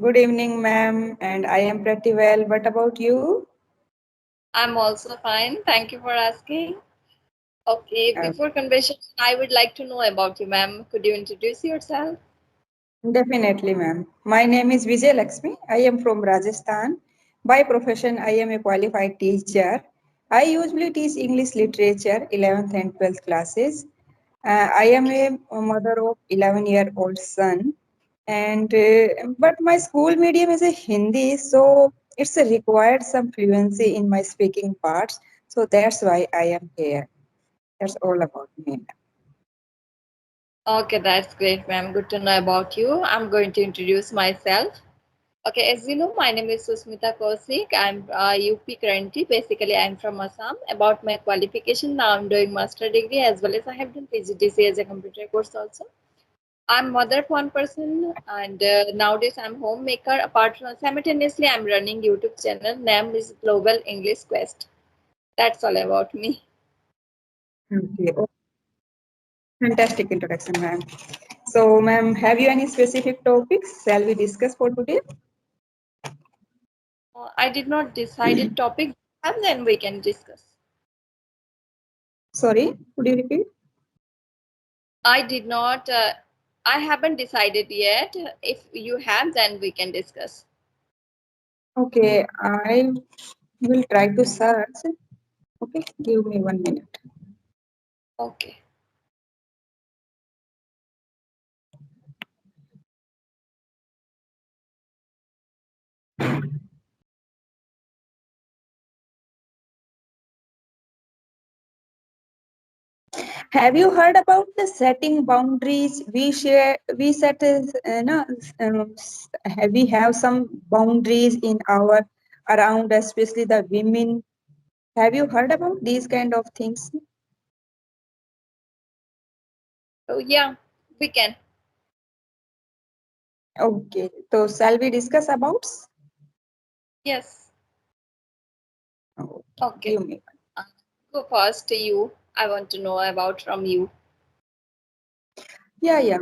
Good evening, ma'am, and I am pretty well. What about you? I'm also fine. Thank you for asking. Okay, Uh, before conversation, I would like to know about you, ma'am. Could you introduce yourself? Definitely, ma'am. My name is Vijay Lakshmi. I am from Rajasthan. By profession, I am a qualified teacher. I usually teach English literature, 11th and 12th classes. I am a mother of 11-year-old son, and but my school medium is a Hindi, so it's a required some fluency in my speaking parts. So that's why I am here. That's all about me. Okay, that's great, ma'am. Good to know about you. I'm going to introduce myself. Okay, as you know, my name is Susmita Kaushik. I'm UP currently. Basically, I'm from Assam. About my qualification, now I'm doing master degree as well as I have done PGDC as a computer course also. I'm mother of one person, and nowadays I'm homemaker. Apart from simultaneously, I'm running YouTube channel. Name is Global English Quest. That's all about me. Okay. Oh, fantastic introduction, ma'am. So, ma'am, have you any specific topics shall we discuss for today? I did not decide a topic, and then we can discuss. Sorry, could you repeat? I did not. I haven't decided yet. If you have, then we can discuss. Okay, I will try to search. Okay, give me 1 minute. Okay. Have you heard about the setting boundaries? We set, no, we have some boundaries in our around, especially the women. Have you heard about these kind of things? So yeah, we can. Okay, so shall we discuss about? Yes. Okay, Okay. give me. Uh, Go first. You. I want to know about from you. Yeah, yeah.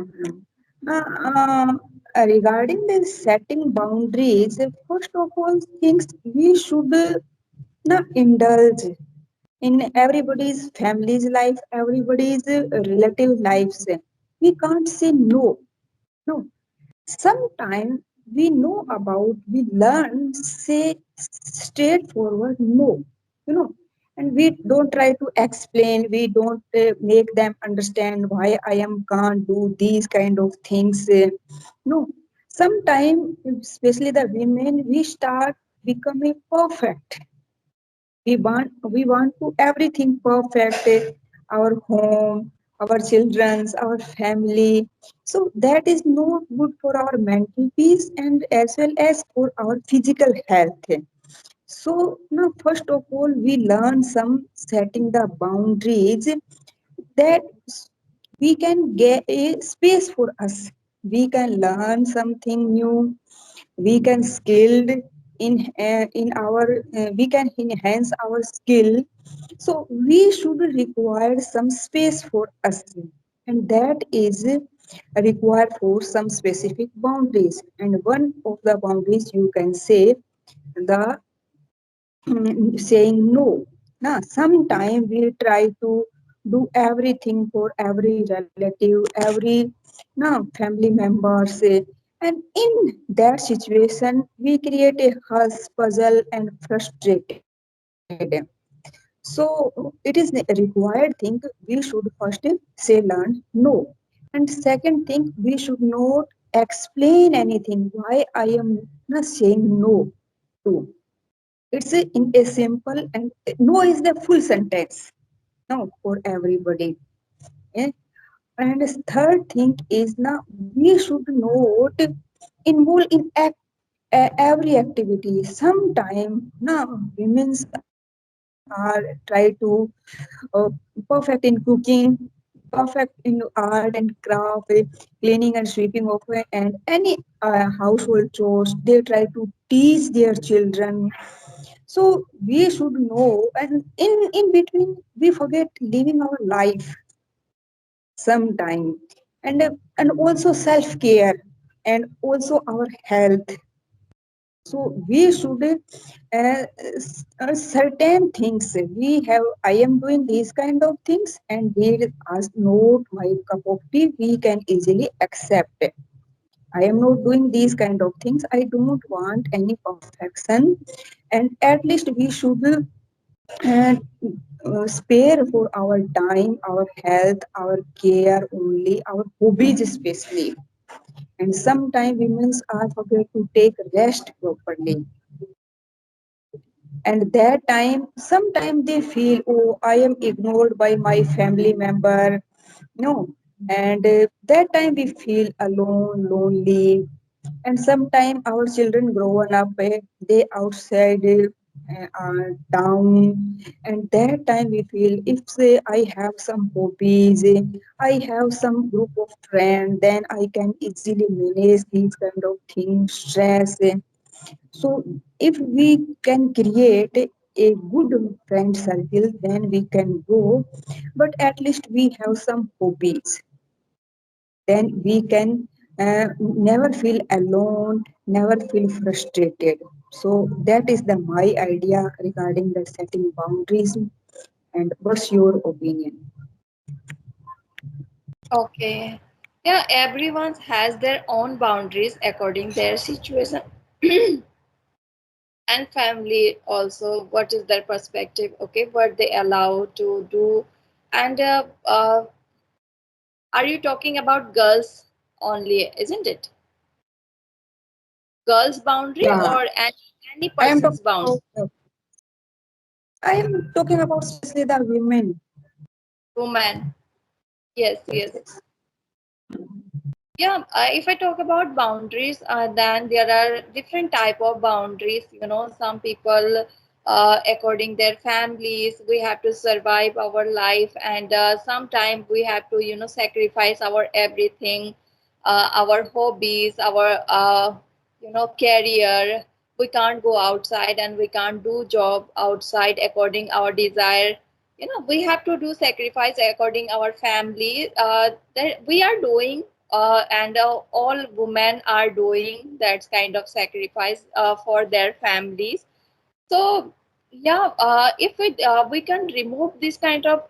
Regarding the setting boundaries, first of all, things we should not indulge in everybody's family's life, everybody's relative lives. We can't say no. No. Sometimes we know about, we learn, say straightforward no, and we don't try to explain, we don't make them understand why I am can't do these kind of things. No, sometimes, especially the women, we start becoming perfect. We want to everything perfect, our home, our children's, our family. So that is not good for our mental peace and as well as for our physical health. So now first of all we learn some setting the boundaries, that we can get a space for us, we can learn something new, we can skilled in our we can enhance our skill. So we should require some space for us, and that is required for some specific boundaries. And one of the boundaries you can say the saying no. Now sometimes we try to do everything for every relative, every now family members, and in that situation we create a hush, puzzle and frustrated. So it is a required thing. We should first say learn no, and second thing, we should not explain anything why I am not saying no to. It's in a simple, and no is the full sentence, no, for everybody. Yeah? And the third thing is now we should not involve in every activity. Sometime now women are try to uh, perfect in cooking, perfect in art and craft, cleaning and sweeping of and any household chores. They try to teach their children. So we should know, and in between we forget living our life sometime, and also self care. and also our health. So we should certain things we have. I am doing these kind of things, and there is not my cup of tea. We can easily accept it. I am not doing these kind of things. I don't want any perfection, and at least we should spare for our time, our health, our care only, our hobbies especially. And sometimes women are forget to take rest properly. And that time sometimes they feel, oh, I am ignored by my family member. No. And that time we feel alone, lonely. And sometimes our children growing up, they outside, are down. And that time we feel, if say I have some hobbies, I have some group of friends, then I can easily manage these kind of things, stress. So if we can create a good friend circle, then we can go. But at least we have some hobbies. Then we can never feel alone, never feel frustrated. So that is the my idea regarding the setting boundaries. And what's your opinion? Okay. Yeah, everyone has their own boundaries according their situation and family also. What is their perspective? Okay, what they allow to do, and are you talking about girls only? Isn't it girls' boundary Yeah, or any I am person's talking boundary? about I am talking about especially the women. Woman. Yes, Yes, yes. yes. Yeah, if I talk about boundaries, then there are different type of boundaries. You know, some people, according their families, we have to survive our life, and sometimes we have to, sacrifice our everything, our hobbies, our, career. We can't go outside and we can't do job outside according our desire. We have to do sacrifice according our family that we are doing, and all women are doing that kind of sacrifice for their families. So yeah, if we can remove this kind of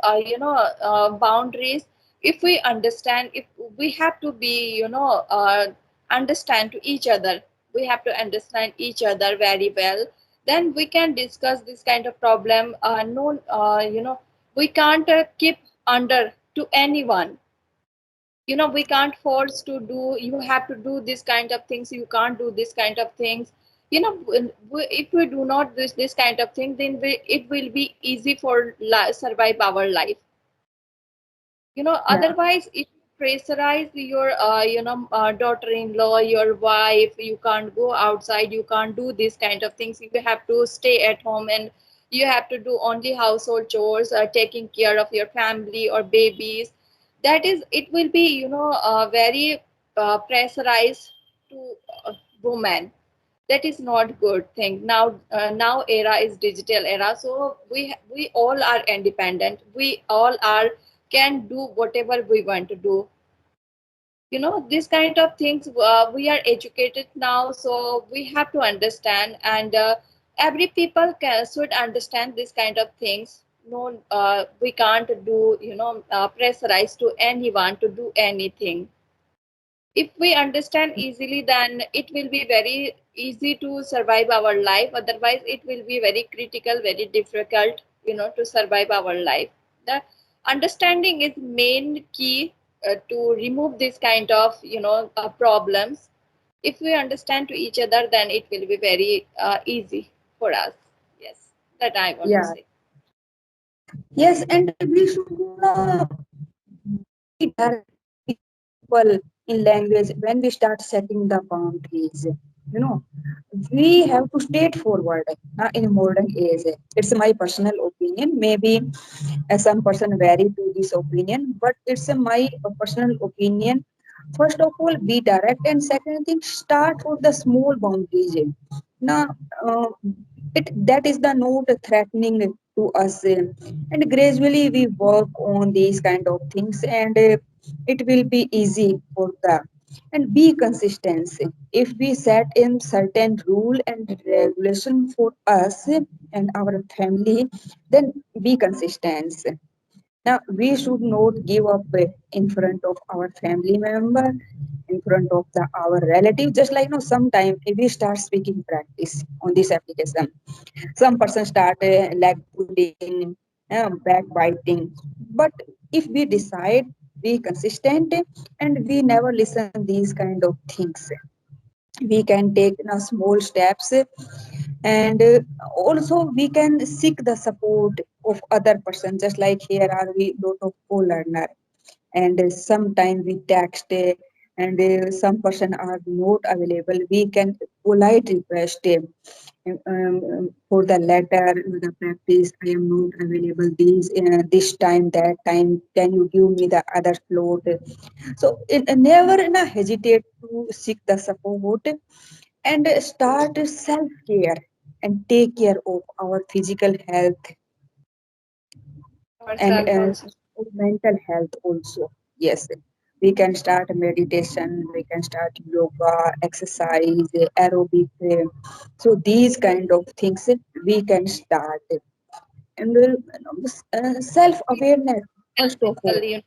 boundaries, if we understand, if we have to be understand to each other, we have to understand each other very well, then we can discuss this kind of problem. No, we can't keep under to anyone. We can't force to do, you have to do this kind of things, you can't do this kind of things. If we do not do this kind of thing, then it will be easy for survive our life. Yeah, Otherwise if you pressurize your daughter-in-law, your wife, you can't go outside, you can't do these kind of things, you have to stay at home and you have to do only household chores, taking care of your family or babies. That is, it will be very pressurized to women. That is not good thing. Now era is digital era, so we all are independent, we all are can do whatever we want to do. This kind of things, we are educated now, so we have to understand, and every people should understand this kind of things. No, we can't do pressurize to anyone to do anything. If we understand easily, then it will be very easy to survive our life. Otherwise it will be very critical, very difficult, to survive our life. The understanding is main key to remove this kind of problems. If we understand to each other, then it will be very easy for us. Yes, that I want to yeah. say. Yes, and we should be direct with people in language when we start setting the boundaries. You know, we have to straightforward in modern age. It's my personal opinion. Maybe some person vary to this opinion, but it's my personal opinion. First of all, be direct, and second thing, start with the small boundaries. Now, uh, that is the note threatening to us, and gradually we work on these kind of things, and it will be easy for the. and be consistent. If we set in certain rule and regulation for us and our family, then be consistent. Now, we should not give up in front of our family member, in front of our relative. Just like, sometime if we start speaking practice on this application, some person start leg pulling, backbiting. But if we decide, be consistent, and we never listen these kind of things, we can take small steps, and also we can seek the support of other person. Just like here are we lot of co-learner, and sometime we text, and some person are not available, we can polite request, for the letter, the practice, I am not available this time, that time, can you give me the other slot? So it never hesitate to seek the support, and start self care, and take care of our physical health, and Ourselves also. mental health also. Yes, we can start meditation, we can start yoga, exercise, aerobic, so these kind of things we can start. And self awareness first of all. Valuable, in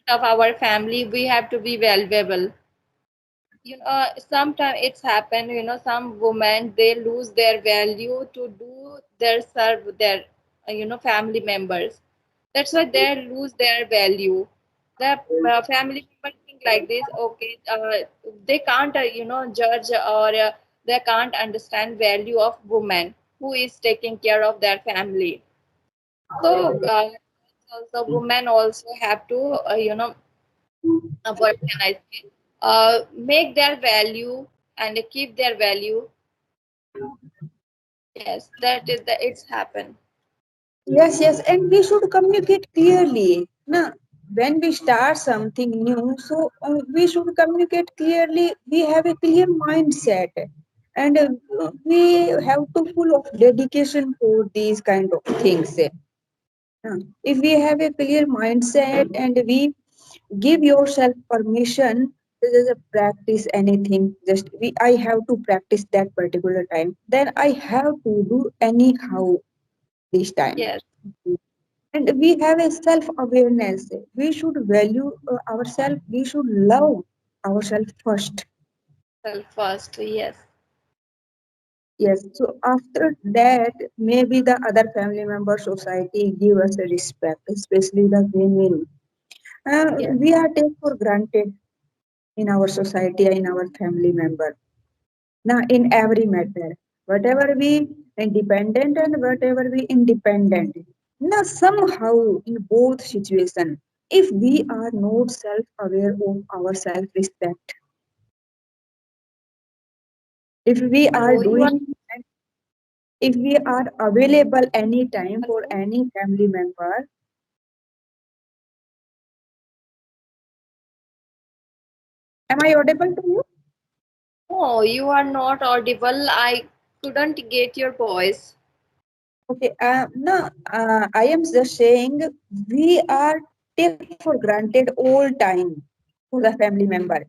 front of our family, we have to be valuable. Sometimes it's happened, some women, they lose their value to do their serve their family members. That's why they lose their value. The family members think like this. Okay, they can't judge, or they can't understand value of woman who is taking care of their family. So also women also have to what can I say, make their value and keep their value. Yes, that is the it's happened. Yes, yes, and we should communicate clearly. Now, when we start something new, so we should communicate clearly. We have a clear mindset, and we have to full of dedication for these kind of things. If we have a clear mindset, and we give yourself permission to just practice anything, just I have to practice that particular time. Then I have to do anyhow this time. Yes, And we have a self awareness. We should value ourselves, we should love ourselves first. self first. Yes, Yes, so after that, maybe the other family member society give us a respect, especially the women. yes, We are taken for granted in our society, in our family member. Now, in every matter, whatever we independent and whatever we independent. Now, somehow in both situations, if we are not self-aware of our self-respect, if we are hello, you are. doing, if we are available anytime for Hello. any family member, am I audible to you? No, you are not audible. I couldn't get your voice. Okay, no, I am just saying we are take for granted all time for the family member.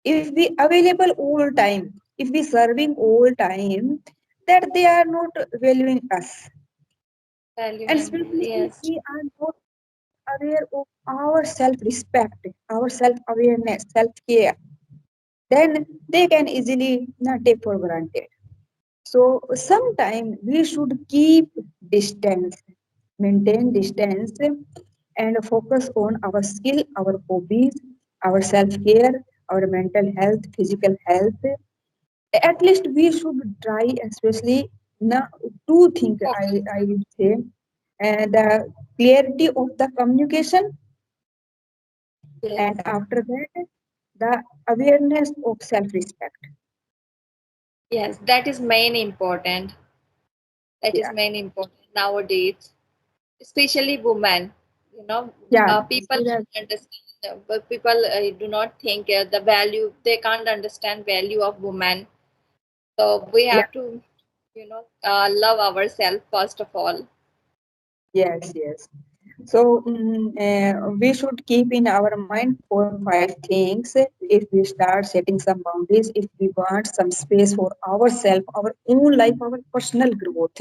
If we available all time, if we serving all time, that they are not valuing us. Value And and especially if yes, we are not aware of our self-respect, our self-awareness, self-care, then they can easily not take for granted. So sometime we should keep distance, maintain distance, and focus on our skill, our hobbies, our self-care, our mental health, physical health. At least we should try, especially now, two things focus. I would say, the clarity of the communication, Yes, and after that, the awareness of self-respect. yes, that is main important. That is Yeah, main important nowadays, especially women. You know, yeah, people so that, don't understand, but people do not think the value. They can't understand value of women. So we yeah, have to, love ourselves first of all. yes, yes. So we should keep in our mind 4 5 things. If we start setting some boundaries, if we want some space for ourselves, our own life, our personal growth,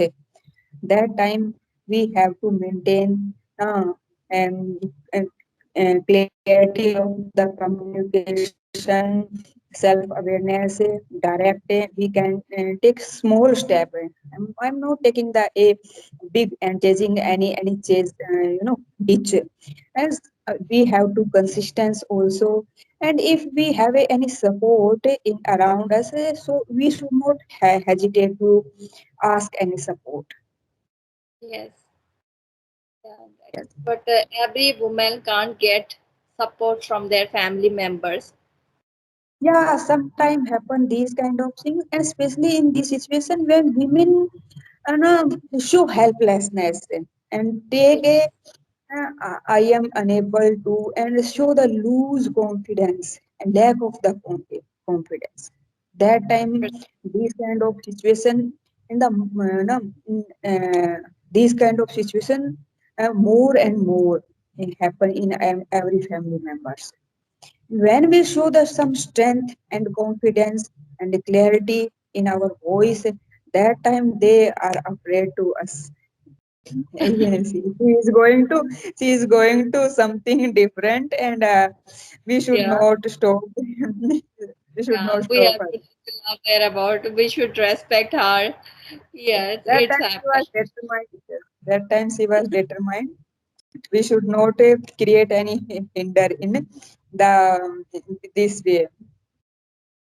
that time we have to maintain and, and, and clarity of the communication, self-awareness, direct. We can take small step. I'm not taking the a big and chasing any chase, ditch. As we have to consistence also, and if we have any support in around us, so we should not hesitate to ask any support. Yes, yeah, that's Yes. true. But every woman can't get support from their family members. Yeah, sometimes happen these kind of things, and especially in this situation when women show helplessness and take Yes, a I am unable to and show the lose confidence and lack of the confidence. That time, these kind of situation in the these kind of situation more and more happen in every family members. When we show the some strength and confidence and clarity in our voice, that time they are afraid to us. Yes, she is going to something different, and we should yeah, not stop. We should yeah. not We stop have her. to love her about. We should respect her. Yes, That it's time she was happened. determined. That time she was determined. We should not create any hinder in the this way.